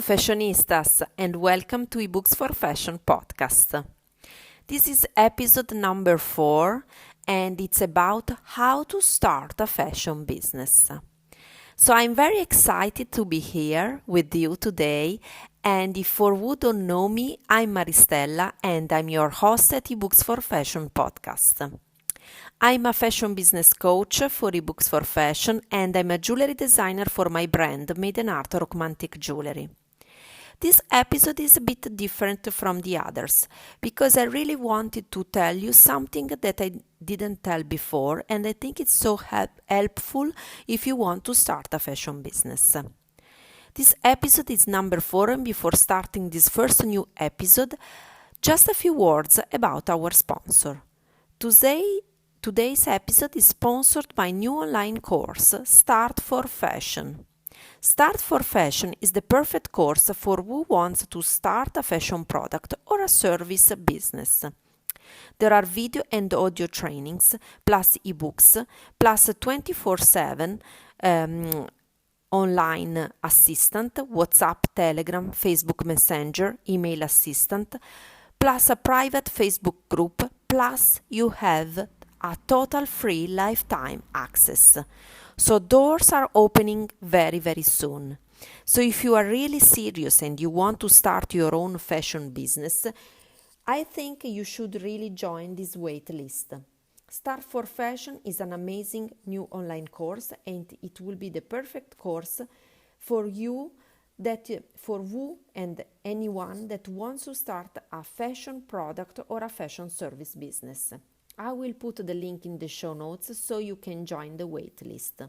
fashionistas, and welcome to Ebooks for Fashion podcast. This is episode number 4, and it's about how to start a fashion business. So I'm very excited to be here with you today, and if for who don't know me, I'm Maristella, and I'm your host at Ebooks for Fashion podcast. I'm a fashion business coach for Ebooks for Fashion, and I'm a jewelry designer for my brand, Made in Art Romantic Jewelry. This episode is a bit different from the others because I really wanted to tell you something that I didn't tell before, and I think it's so helpful if you want to start a fashion business. This episode is number 4, and before starting this first new episode, just a few words about our sponsor. Today's episode is sponsored by new online course, Start for Fashion. Start for Fashion is the perfect course for who wants to start a fashion product or a service business. There are video and audio trainings, plus ebooks, plus 24/7 online assistant, WhatsApp, Telegram, Facebook Messenger, email assistant, plus a private Facebook group, plus you have a total free lifetime access. So doors are opening very, very soon. So if you are really serious and you want to start your own fashion business, I think you should really join this waitlist. Start for Fashion is an amazing new online course, and it will be the perfect course for you, for who and anyone that wants to start a fashion product or a fashion service business. I will put the link in the show notes so you can join the waitlist.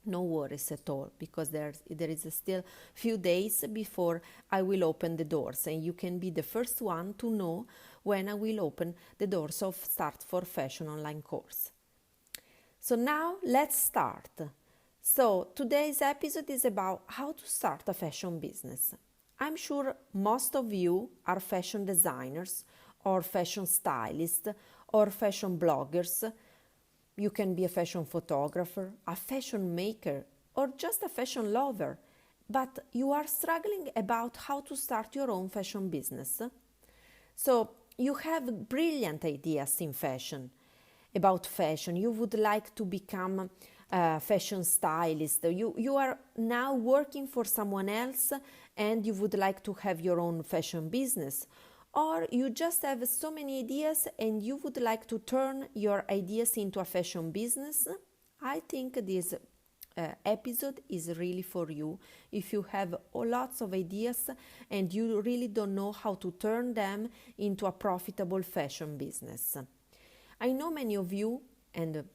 No worries at all, because there is still few days before I will open the doors, and you can be the first one to know when I will open the doors of Start for Fashion online course. So now let's start. So today's episode is about how to start a fashion business. I'm sure most of you are fashion designers or fashion stylists or fashion bloggers. You can be a fashion photographer, a fashion maker, or just a fashion lover, but you are struggling about how to start your own fashion business. So you have brilliant ideas in fashion, about fashion. You would like to become a fashion stylist. You are now working for someone else and you would like to have your own fashion business. Or you just have so many ideas and you would like to turn your ideas into a fashion business. I think this episode is really for you if you have lots of ideas and you really don't know how to turn them into a profitable fashion business. I know many of you, and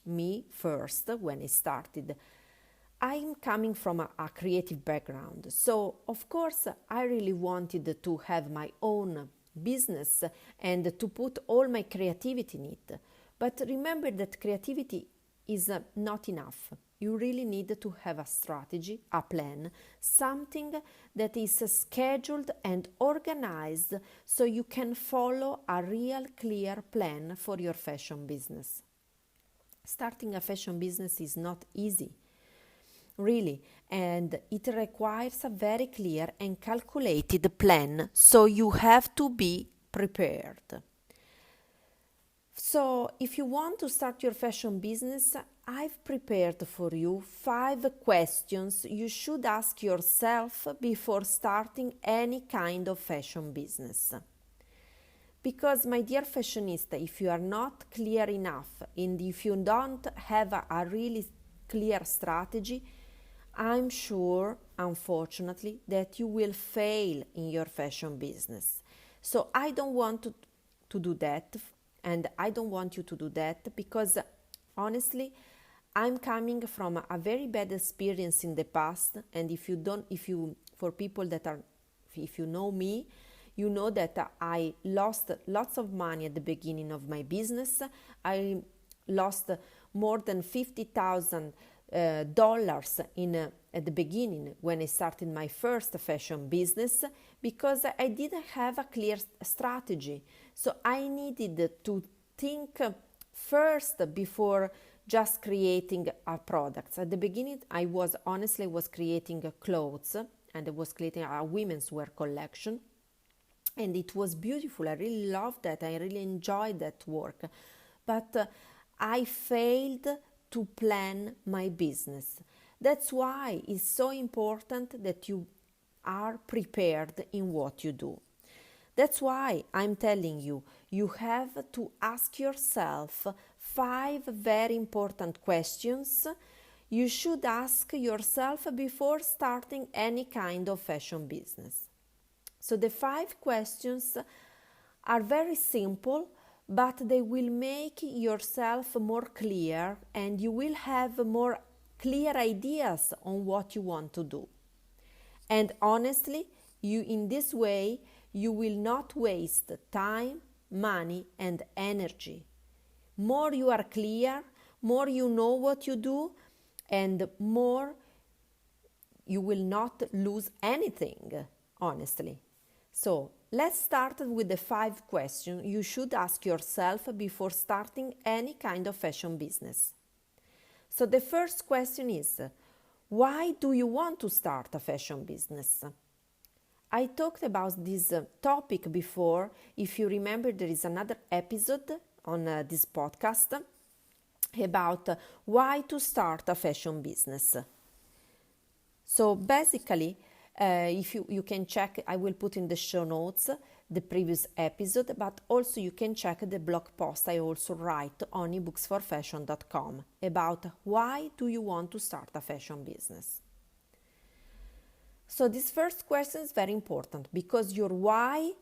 me first when I started, I'm coming from a creative background, so of course I really wanted to have my own business and to put all my creativity in it. But remember that creativity is not enough. You really need to have a strategy, a plan, something that is scheduled and organized so you can follow a real clear plan for your fashion business. Starting a fashion business is not easy. Really, and it requires a very clear and calculated plan, so you have to be prepared. So, if you want to start your fashion business, I've prepared for you 5 questions you should ask yourself before starting any kind of fashion business. Because, my dear fashionista, if you are not clear enough and if you don't have a really clear strategy, I'm sure, unfortunately, that you will fail in your fashion business. So I don't want to do that, and I don't want you to do that because, honestly, I'm coming from a very bad experience in the past, and if you know me, you know that I lost lots of money at the beginning of my business. I lost more than $50,000 at the beginning when I started my first fashion business because I didn't have a clear strategy. So I needed to think first before just creating a product. At the beginning, I was creating clothes and I was creating a women's wear collection. And it was beautiful. I really loved that. I really enjoyed that work. But I failed to plan my business. That's why it's so important that you are prepared in what you do. That's why I'm telling you, you have to ask yourself 5 very important questions you should ask yourself before starting any kind of fashion business. So the 5 questions are very simple, but they will make yourself more clear and you will have more clear ideas on what you want to do. And honestly, in this way, you will not waste time, money, and energy. More you are clear, more you know what you do, and more you will not lose anything, honestly. So let's start with the 5 questions you should ask yourself before starting any kind of fashion business. So the first question is, why do you want to start a fashion business? I talked about this topic before. If you remember, there is another episode on this podcast about why to start a fashion business. So basically, if you can check, I will put in the show notes the previous episode, but also you can check the blog post I also write on ebooksforfashion.com about why do you want to start a fashion business. So this first question is very important because your why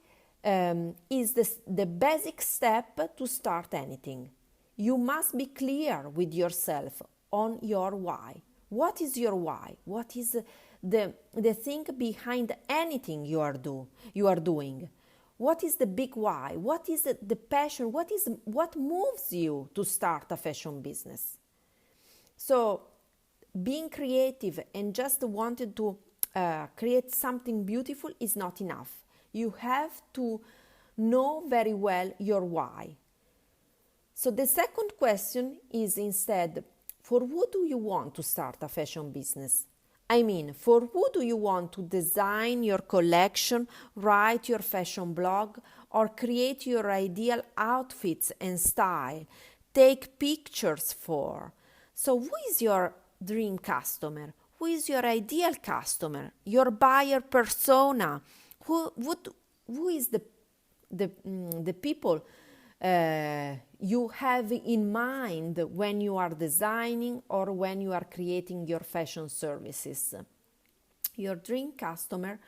is the basic step to start anything. You must be clear with yourself on your why. What is your why? What is the thing behind anything you are doing? What is the big why? What is the passion? What moves you to start a fashion business? So being creative and just wanting to create something beautiful is not enough. You have to know very well your why. So the second question is instead, for who do you want to start a fashion business? I mean, for who do you want to design your collection, write your fashion blog, or create your ideal outfits and style, take pictures for? So who is your dream customer? Who is your ideal customer? Your buyer persona? Who is the people you have in mind when you are designing or when you are creating your fashion services? Your dream customer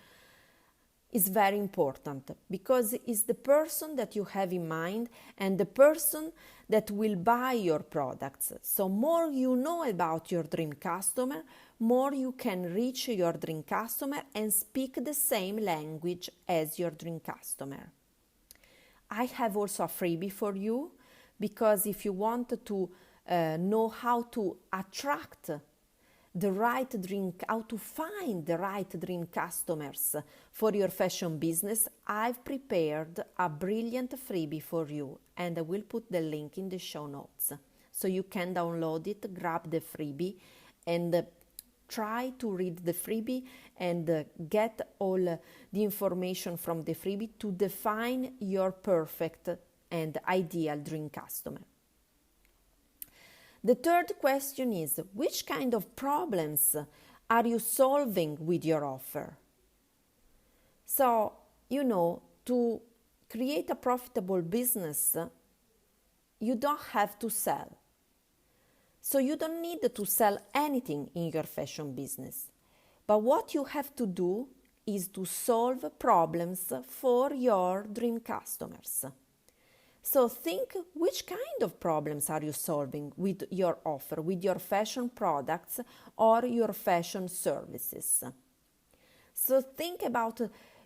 is very important because it's the person that you have in mind and the person that will buy your products. So more you know about your dream customer, more you can reach your dream customer and speak the same language as your dream customer. I have also a freebie for you because if you want to know how to attract how to find the right dream customers for your fashion business, I've prepared a brilliant freebie for you and I will put the link in the show notes. So you can download it, grab the freebie and try to read the freebie and get all the information from the freebie to define your perfect and ideal dream customer. The third question is, which kind of problems are you solving with your offer? So, to create a profitable business, you don't have to sell. So you don't need to sell anything in your fashion business. But what you have to do is to solve problems for your dream customers. So think which kind of problems are you solving with your offer, with your fashion products or your fashion services. So think about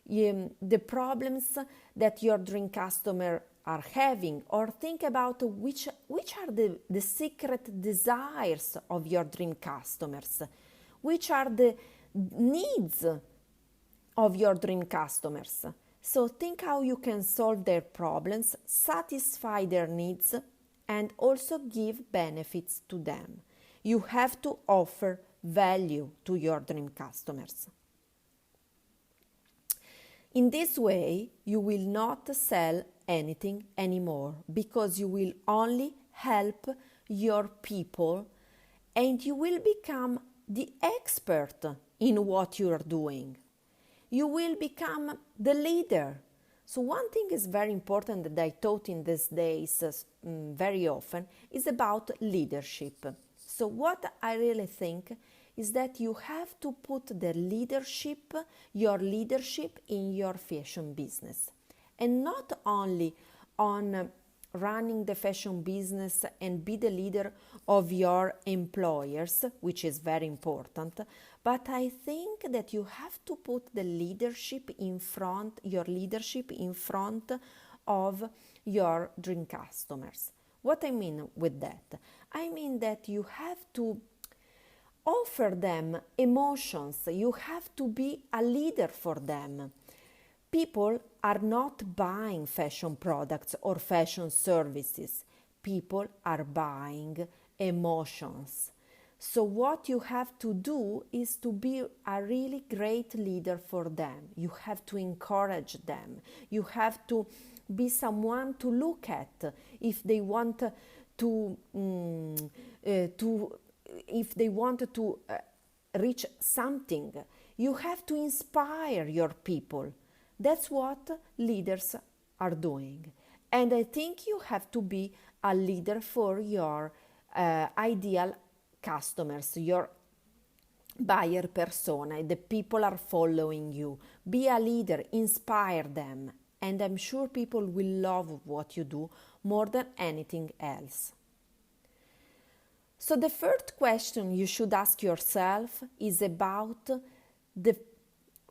the problems that your dream customer are having, or think about which are the secret desires of your dream customers, which are the needs of your dream customers. So think how you can solve their problems, satisfy their needs, and also give benefits to them. You have to offer value to your dream customers. In this way, you will not sell anything anymore because you will only help your people and you will become the expert in what you are doing. You will become the leader. So one thing is very important that I taught in these days very often is about leadership. So what I really think is that you have to put the leadership, your leadership in your fashion business. And not only on running the fashion business and be the leader of your employers, which is very important, but I think that you have to put the leadership in front, your leadership in front of your dream customers. What I mean with that? I mean that you have to offer them emotions. You have to be a leader for them. People are not buying fashion products or fashion services. People are buying emotions. So what you have to do is to be a really great leader for them. You have to encourage them. You have to be someone to look at if they want to reach something. You have to inspire your people. That's what leaders are doing. And I think you have to be a leader for your ideal customers, your buyer persona, the people are following you. Be a leader, inspire them. And I'm sure people will love what you do more than anything else. So the first question you should ask yourself is about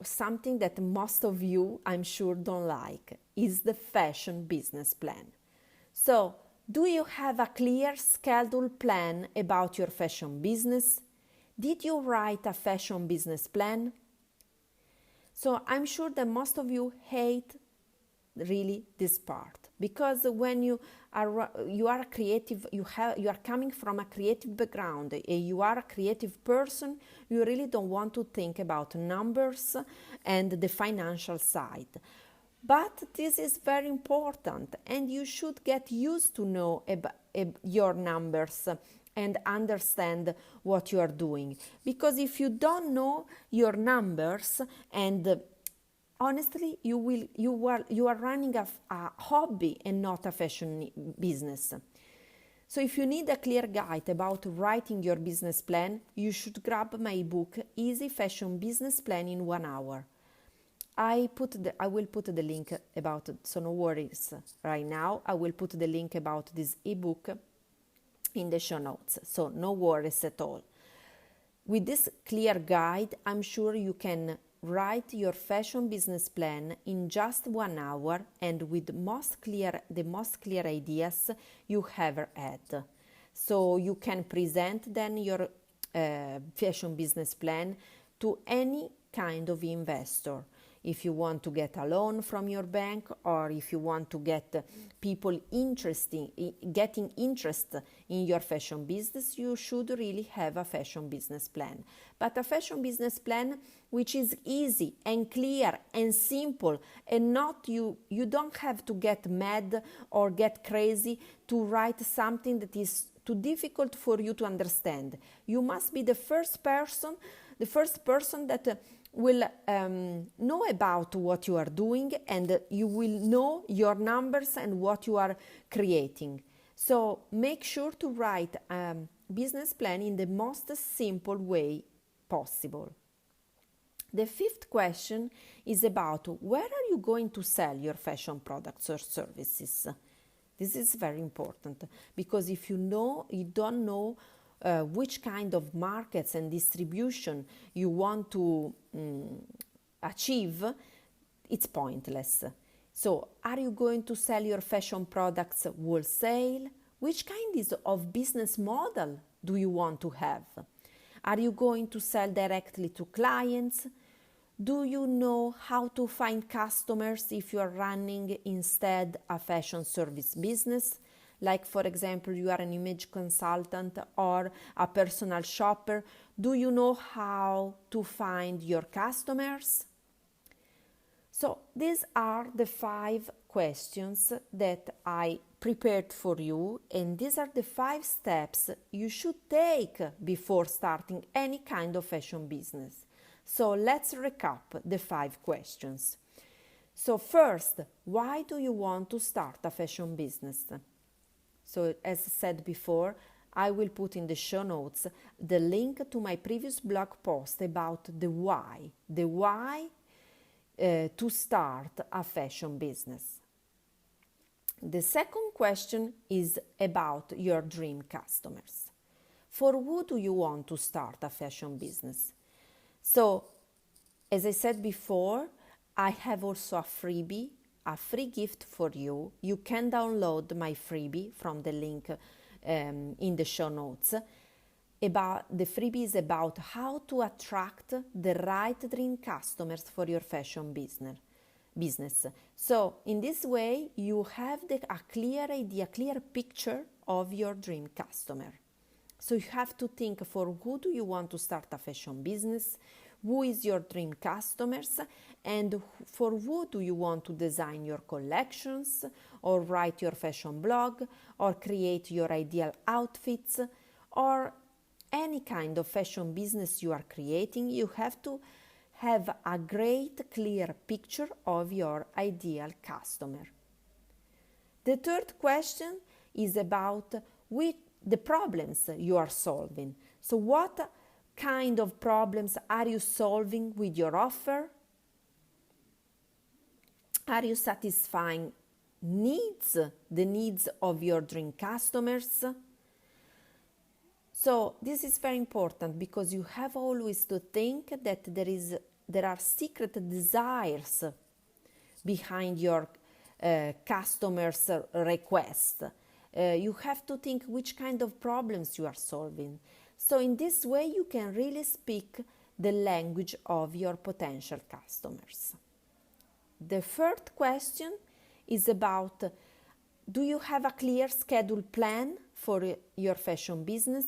something that most of you, I'm sure, don't like, is the fashion business plan. So, do you have a clear scheduled plan about your fashion business? Did you write a fashion business plan? So, I'm sure that most of you hate really this part, because when you are creative, you are coming from a creative background and you are a creative person, you really don't want to think about numbers and the financial side. But this is very important and you should get used to know your numbers and understand what you are doing, because if you don't know your numbers and honestly, you are running a hobby and not a fashion business. So if you need a clear guide about writing your business plan, you should grab my book, Easy Fashion Business Plan in 1 hour. I will put the link about it, so no worries right now. I will put the link about this ebook in the show notes, so no worries at all. With this clear guide, I'm sure you can write your fashion business plan in just 1 hour and with the most clear ideas you ever had. So you can present then your fashion business plan to any kind of investor. If you want to get a loan from your bank, or if you want to get people getting interest in your fashion business, you should really have a fashion business plan. But a fashion business plan which is easy and clear and simple, and not you don't have to get mad or get crazy to write something that is too difficult for you to understand. You must be the first person that will know about what you are doing, and you will know your numbers and what you are creating. So make sure to write a business plan in the most simple way possible. The fifth question is about where are you going to sell your fashion products or services? This is very important, because if you don't know which kind of markets and distribution you want to achieve, it's pointless. So, are you going to sell your fashion products wholesale? Which kind of business model do you want to have? Are you going to sell directly to clients? Do you know how to find customers if you are running instead a fashion service business? Like, for example, you are an image consultant or a personal shopper. Do you know how to find your customers? So these are the 5 questions that I prepared for you, and these are the 5 steps you should take before starting any kind of fashion business. So let's recap the 5 questions. So first, why do you want to start a fashion business? So as said before, I will put in the show notes the link to my previous blog post about the why to start a fashion business. The second question is about your dream customers. For who do you want to start a fashion business? So, as I said before, I have also a freebie, a free gift for you. You can download my freebie from the link in the show notes. The freebie is about how to attract the right dream customers for your fashion business. So in this way, you have a clear idea, clear picture of your dream customer. So you have to think, for who do you want to start a fashion business? Who is your dream customers? And for who do you want to design your collections, or write your fashion blog, or create your ideal outfits, or any kind of fashion business you are creating? You have to have a great, clear picture of your ideal customer. The third question is about the problems you are solving. So what kind of problems are you solving with your offer? Are you satisfying the needs of your dream customers? So this is very important, because you have always to think that there are secret desires behind your customers' request. You have to think which kind of problems you are solving. So in this way, you can really speak the language of your potential customers. The third question is about, do you have a clear schedule plan for your fashion business?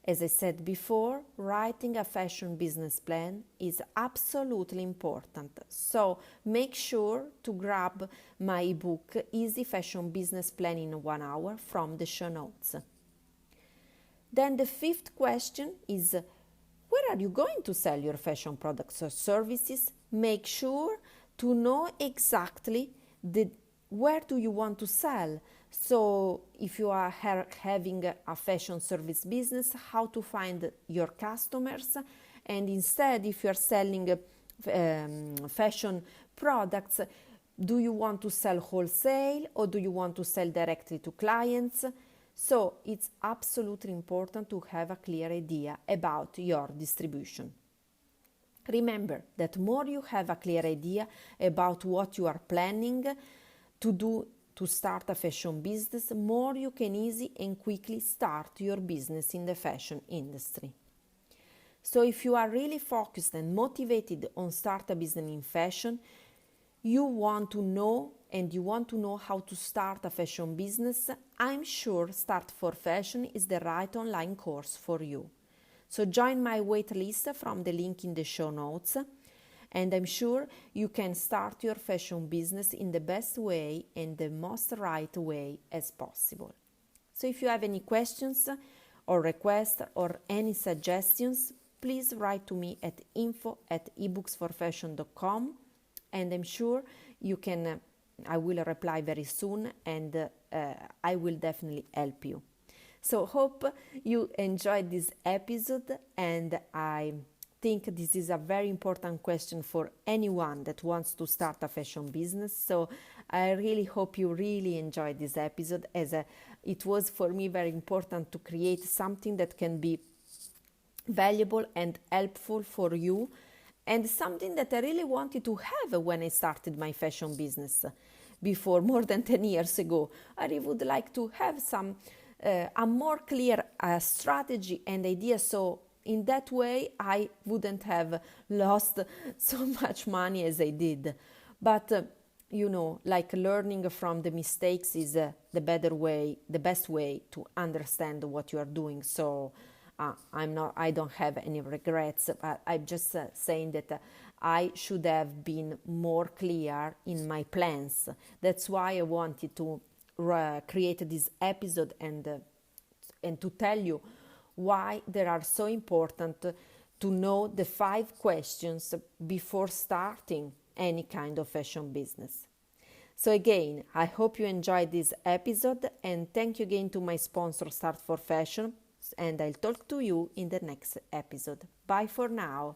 As I said before, writing a fashion business plan is absolutely important. So make sure to grab my ebook, Easy Fashion Business Plan in 1 hour, from the show notes. Then the fifth question is, where are you going to sell your fashion products or services? Make sure to know exactly where do you want to sell. So if you are having a fashion service business, how to find your customers, and instead, if you are selling fashion products, do you want to sell wholesale, or do you want to sell directly to clients? So it's absolutely important to have a clear idea about your distribution. Remember that more you have a clear idea about what you are planning to do to start a fashion business, more you can easily and quickly start your business in the fashion industry. So if you are really focused and motivated on start a business in fashion, you want to know how to start a fashion business, I'm sure Start for Fashion is the right online course for you. So join my waitlist from the link in the show notes, and I'm sure you can start your fashion business in the best way and the most right way as possible. So if you have any questions or requests or any suggestions, please write to me at info@ebooksforfashion.com, and I'm sure I will reply very soon, and I will definitely help you. So hope you enjoyed this episode, and I think this is a very important question for anyone that wants to start a fashion business. So I really hope you really enjoyed this episode, as it was for me very important to create something that can be valuable and helpful for you, and something that I really wanted to have when I started my fashion business before, more than 10 years ago. I really would like to have a more clear strategy and idea, so in that way I wouldn't have lost so much money as I did. But like learning from the mistakes is the best way to understand what you are doing. So I don't have any regrets. I'm just saying that I should have been more clear in my plans. That's why I wanted to create this episode and to tell you why they are so important to know the 5 questions before starting any kind of fashion business. So again, I hope you enjoyed this episode, and thank you again to my sponsor Start for Fashion, and I'll talk to you in the next episode. Bye for now.